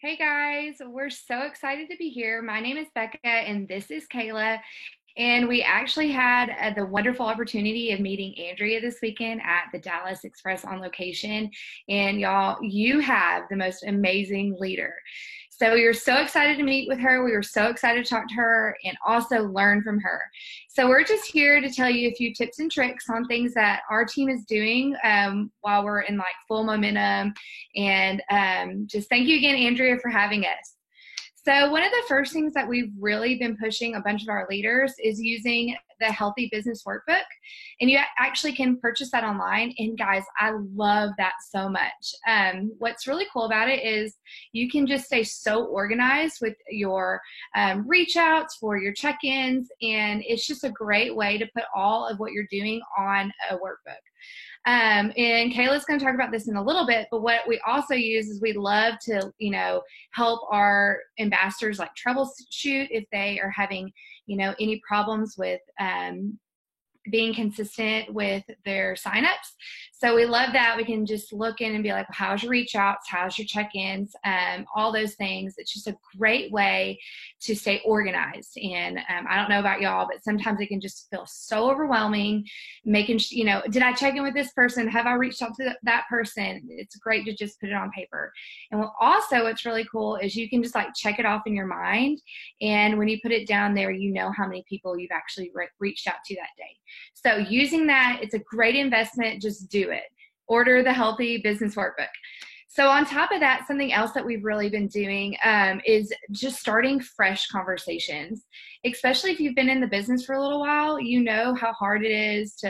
Hey guys, we're so excited to be here. My name is Becca and this is Kayla. And we actually had the wonderful opportunity of meeting Andrea this weekend at the Dallas Express on location. And y'all, you have the most amazing leader. So we were so excited to meet with her. We were so excited to talk to her and also learn from her. So we're just here to tell you a few tips and tricks on things that our team is doing while we're in like full momentum. And just thank you again, Andrea, for having us. So one of the first things that we've really been pushing a bunch of our leaders is using the Healthy Business Workbook. And you actually can purchase that online. And guys, I love that so much. What's really cool about it is you can just stay so organized with your reach outs for your check-ins. And it's just a great way to put all of what you're doing on a workbook. And Kayla's going to talk about this in a little bit, but what we also use is we love to, help our ambassadors like troubleshoot if they are having, any problems with being consistent with their signups. So we love that. We can just look in and be like, well, how's your reach outs? How's your check-ins? All those things. It's just a great way to stay organized. And I don't know about y'all, but sometimes it can just feel so overwhelming making, did I check in with this person? Have I reached out to that person? It's great to just put it on paper. And also what's really cool is you can just like check it off in your mind. And when you put it down there, you know how many people you've actually reached out to that day. So using that, it's a great investment. Just do it. Order the Healthy Business Workbook. So on top of that, something else that we've really been doing is just starting fresh conversations, especially if you've been in the business for a little while. You know how hard it is to,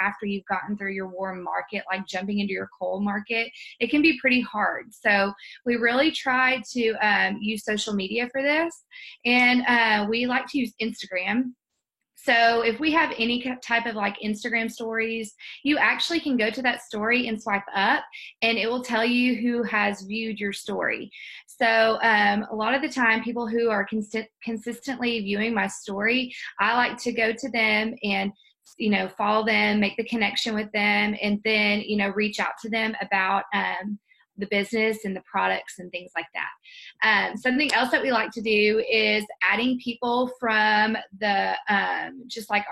after you've gotten through your warm market, like jumping into your cold market, it can be pretty hard. So we really try to use social media for this. And we like to use Instagram. So if we have any type of like Instagram stories, you actually can go to that story and swipe up and it will tell you who has viewed your story. So a lot of the time people who are consistently viewing my story, I like to go to them and follow them, make the connection with them, and then, reach out to them about the business and the products and things like that. Something else that we like to do is adding people from the just like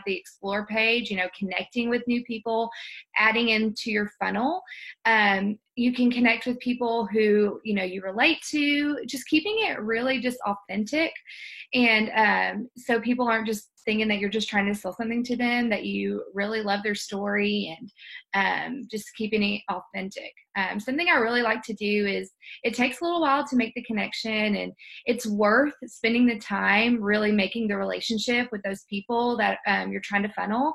the explore page, connecting with new people, adding into your funnel. You can connect with people who you relate to, just keeping it really just authentic. And so people aren't just thinking that you're just trying to sell something to them, that you really love their story, and just keeping it authentic. Something I really like to do is it takes a little while to make the connection, and it's worth spending the time really making the relationship with those people that you're trying to funnel.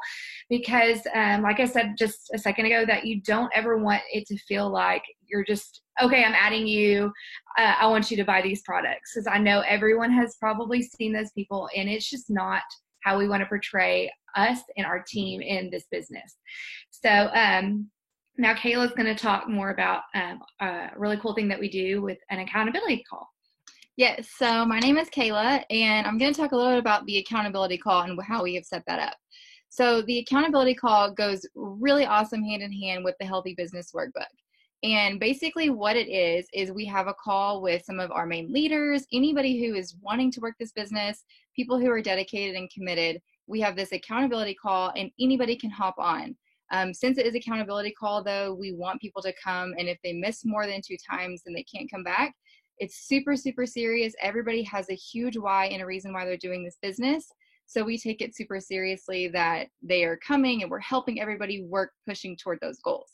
Because like I said just a second ago, that you don't ever want it to feel like you're just, okay, I'm adding you. I want you to buy these products. Because I know everyone has probably seen those people, and it's just not how we want to portray us and our team in this business. So now Kayla's going to talk more about a really cool thing that we do with an accountability call. Yes, so my name is Kayla, and I'm going to talk a little bit about the accountability call and how we have set that up. So the accountability call goes really awesome hand in hand with the Healthy Business Workbook. And basically what it is we have a call with some of our main leaders, anybody who is wanting to work this business, people who are dedicated and committed. We have this accountability call, and anybody can hop on. Since it is accountability call, though, we want people to come, and if they miss more than 2 times, then they can't come back. It's super, super serious. Everybody has a huge why and a reason why they're doing this business. So we take it super seriously that they are coming, and we're helping everybody work pushing toward those goals.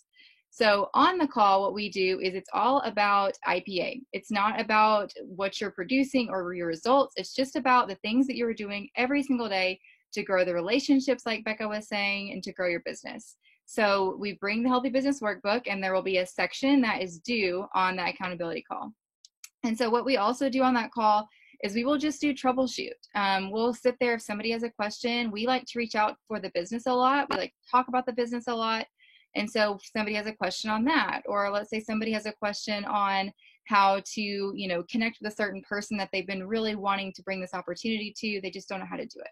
So on the call, what we do is it's all about IPA. It's not about what you're producing or your results. It's just about the things that you're doing every single day to grow the relationships, like Becca was saying, and to grow your business. So we bring the Healthy Business Workbook, and there will be a section that is due on that accountability call. And so what we also do on that call is we will just do troubleshoot. We'll sit there if somebody has a question. We like to reach out for the business a lot. We like to talk about the business a lot. And so if somebody has a question on that, or let's say somebody has a question on how to, connect with a certain person that they've been really wanting to bring this opportunity to, they just don't know how to do it.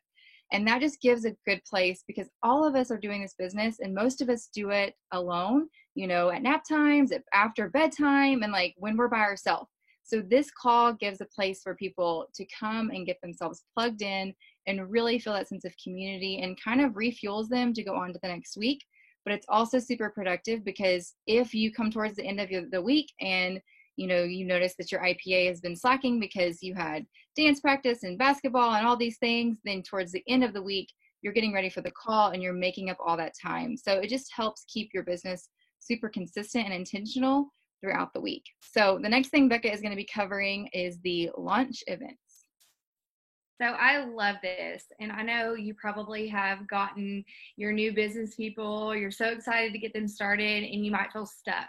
And that just gives a good place because all of us are doing this business and most of us do it alone, at nap times, after bedtime, and like when we're by ourselves. So this call gives a place for people to come and get themselves plugged in and really feel that sense of community and kind of refuels them to go on to the next week. But it's also super productive because if you come towards the end of the week and you notice that your IPA has been slacking because you had dance practice and basketball and all these things, then towards the end of the week, you're getting ready for the call and you're making up all that time. So it just helps keep your business super consistent and intentional throughout the week. So the next thing Becca is going to be covering is the launch events. So I love this. And I know you probably have gotten your new business people, you're so excited to get them started, and you might feel stuck.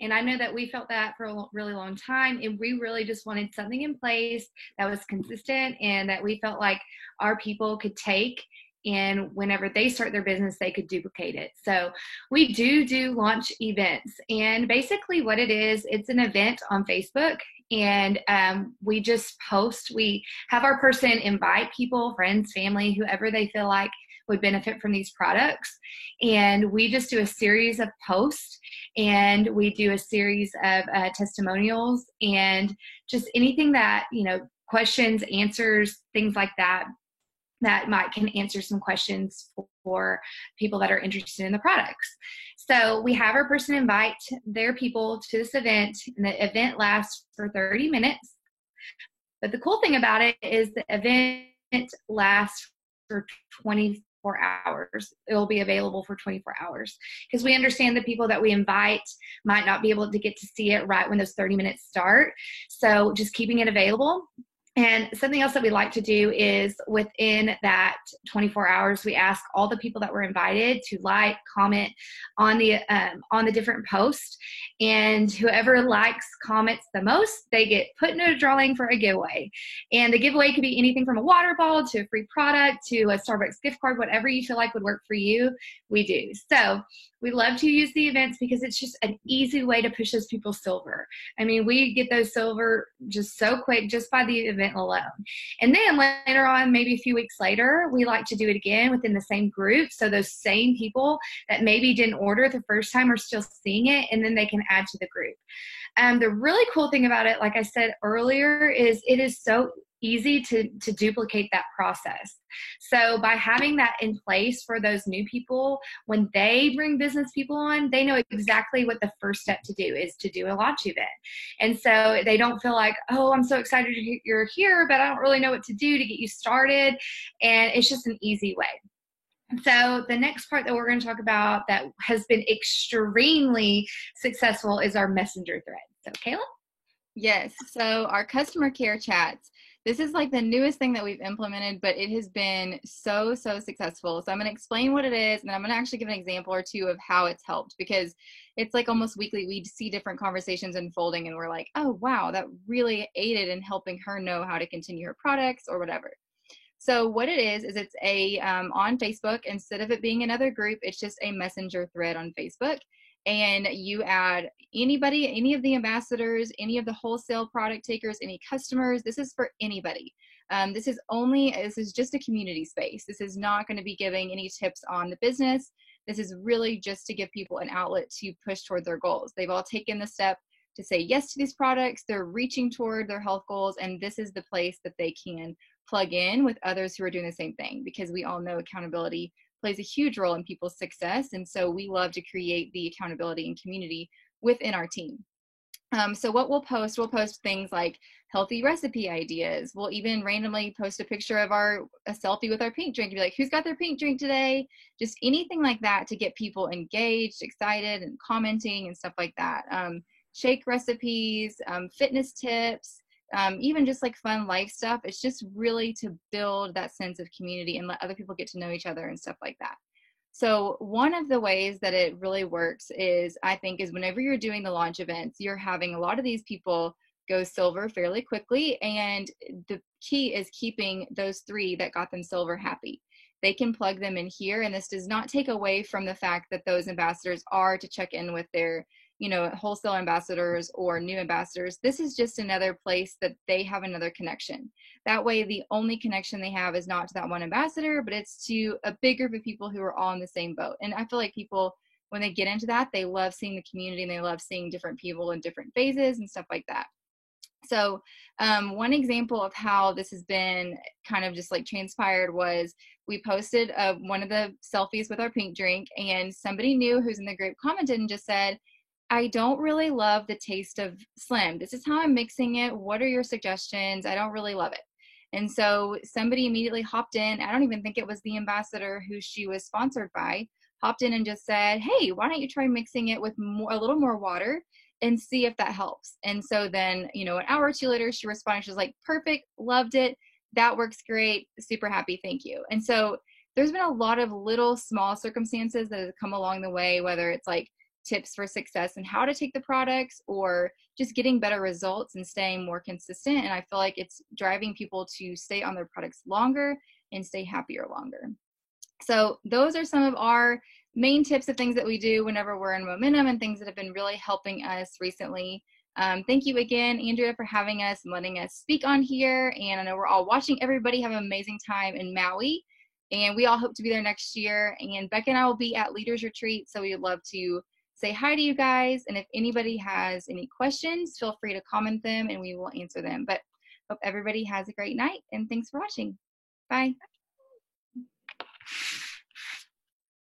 And I know that we felt that for a really long time. And we really just wanted something in place that was consistent and that we felt like our people could take. And whenever they start their business, they could duplicate it. So we do launch events. And basically what it is, it's an event on Facebook. And we just post, we have our person invite people, friends, family, whoever they feel like would benefit from these products. And we just do a series of posts and we do a series of testimonials and just anything that, questions, answers, things like that can answer some questions for people that are interested in the products. So we have our person invite their people to this event, and the event lasts for 30 minutes. But the cool thing about it is the event lasts for 24 hours. It will be available for 24 hours because we understand the people that we invite might not be able to get to see it right when those 30 minutes start. So just keeping it available. And something else that we like to do is within that 24 hours, we ask all the people that were invited to like, comment on the different posts. And whoever likes, comments the most, they get put in a drawing for a giveaway. And the giveaway could be anything from a water bottle to a free product to a Starbucks gift card, whatever you feel like would work for you, we do. So we love to use the events because it's just an easy way to push those people silver. I mean, we get those silver just so quick just by the event alone. And then later on, maybe a few weeks later, we like to do it again within the same group. So those same people that maybe didn't order the first time are still seeing it, and then they can add to the group. The really cool thing about it, like I said earlier, is it is so easy to duplicate that process. So by having that in place for those new people, when they bring business people on, they know exactly what the first step to do is to do a launch event. And so they don't feel like, oh, I'm so excited you're here, but I don't really know what to do to get you started. And it's just an easy way. So the next part that we're going to talk about that has been extremely successful is our messenger thread. So Kayla? Yes. So our customer care chats, this is like the newest thing that we've implemented, but it has been so successful. So I'm going to explain what it is, and I'm going to actually give an example or two of how it's helped, because it's like almost weekly we see different conversations unfolding and we're like, oh, wow, that really aided in helping her know how to continue her products or whatever. So what it is it's a on Facebook, instead of it being another group, it's just a messenger thread on Facebook. And you add anybody, any of the ambassadors, any of the wholesale product takers, any customers. This is for anybody. This is just a community space. This is not going to be giving any tips on the business. This is really just to give people an outlet to push toward their goals. They've all taken the step to say yes to these products. They're reaching toward their health goals, and this is the place that they can plug in with others who are doing the same thing, because we all know accountability plays a huge role in people's success. And so we love to create the accountability and community within our team. So what we'll post things like healthy recipe ideas. We'll even randomly post a picture of a selfie with our pink drink and be like, who's got their pink drink today? Just anything like that to get people engaged, excited, and commenting and stuff like that. Shake recipes, fitness tips, even just like fun life stuff. It's just really to build that sense of community and let other people get to know each other and stuff like that. So one of the ways that it really works is whenever you're doing the launch events, you're having a lot of these people go silver fairly quickly. And the key is keeping those 3 that got them silver happy. They can plug them in here. And this does not take away from the fact that those ambassadors are to check in with their wholesale ambassadors or new ambassadors, this is just another place that they have another connection. That way, the only connection they have is not to that one ambassador, but it's to a big group of people who are all in the same boat. And I feel like people, when they get into that, they love seeing the community and they love seeing different people in different phases and stuff like that. So one example of how this has been kind of just like transpired was we posted one of the selfies with our pink drink, and somebody new who's in the group commented and just said, I don't really love the taste of Slim. This is how I'm mixing it. What are your suggestions? I don't really love it. And so somebody immediately hopped in. I don't even think it was the ambassador who she was sponsored by, hopped in and just said, hey, why don't you try mixing it with a little more water and see if that helps. And so then, an hour or two later, she responded. She was like, perfect, loved it. That works great. Super happy. Thank you. And so there's been a lot of little small circumstances that have come along the way, whether it's like tips for success and how to take the products or just getting better results and staying more consistent. And I feel like it's driving people to stay on their products longer and stay happier longer. So those are some of our main tips of things that we do whenever we're in momentum and things that have been really helping us recently. Thank you again, Andrea, for having us and letting us speak on here. And I know we're all watching. Everybody have an amazing time in Maui. And we all hope to be there next year. And Becca and I will be at Leaders Retreat. So we'd love to say hi to you guys. And if anybody has any questions, feel free to comment them and we will answer them. But hope everybody has a great night. And thanks for watching. Bye.